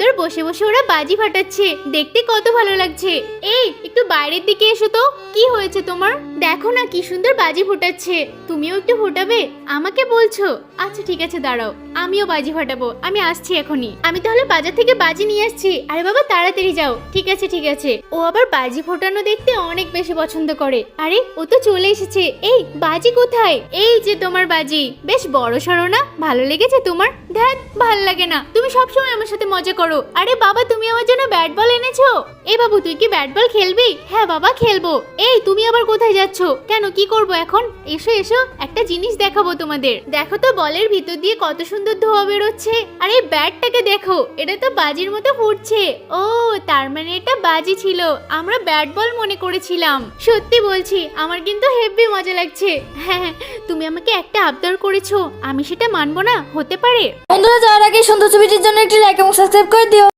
সুন্দর বসে বসে ওরা বাজি ফাটাচ্ছে, দেখতে কত ভালো লাগছে। এই একটু বাইরের দিকে এসো তো। কি হয়েছে তোমার? দেখো না কি সুন্দর বাজি ফোটাচ্ছে, তুমিও একটু ফোটাবে? আমাকে বলছো? আচ্ছা ঠিক আছে দাঁড়াও, আমিও বাজি ফাটাবো, আমি আসছি এখনই। আমি তাহলে বাজার থেকে বাজি নিয়ে আসছি। আরে বাবা তাড়াতাড়ি যাও। ঠিক আছে ঠিক আছে। ও আবার বাজি ফোটানো দেখতে অনেক বেশি পছন্দ করে। আরে ও তো চলে এসেছে। এই বাজি কোথায়? এই যে তোমার বাজি, বেশ বড় সড়ো না? ভালো লেগেছে তোমার? ধ্যাত, ভাল লাগে না, তুমি সবসময় আমার সাথে মজা করো। আরে বাবা তুমি আমার জন্য ব্যাট বল এনেছো? এই বাবু তুই কি ব্যাট বল খেলবি? হ্যাঁ বাবা খেলবো। এই তুমি আবার কোথায় যাচ্ছ? কেন, কি করবো এখন? এসো এসো, একটা জিনিস দেখাবো তোমাদের। দেখো তো বলের ভিতর দিয়ে কত সুন্দর ধোঁয়া বেরোচ্ছে। আর এই ব্যাটটাকে দেখো, এটা তো বাজির মতো ফুটছে। ও তার মানে এটা বাজি ছিল, আমরা ব্যাট বল মনে করেছিলাম। সত্যি বলছি আমার কিন্তু হেব্বি মজা লাগছে। হ্যাঁ তুমি আমাকে একটা আবদার করেছো, আমি সেটা মানবো না? হতে পারে? বন্ধুরা যাওয়ার আগে সুন্দর ছবিটির জন্য একটি লাইক এবং সাবস্ক্রাইব করে দিও।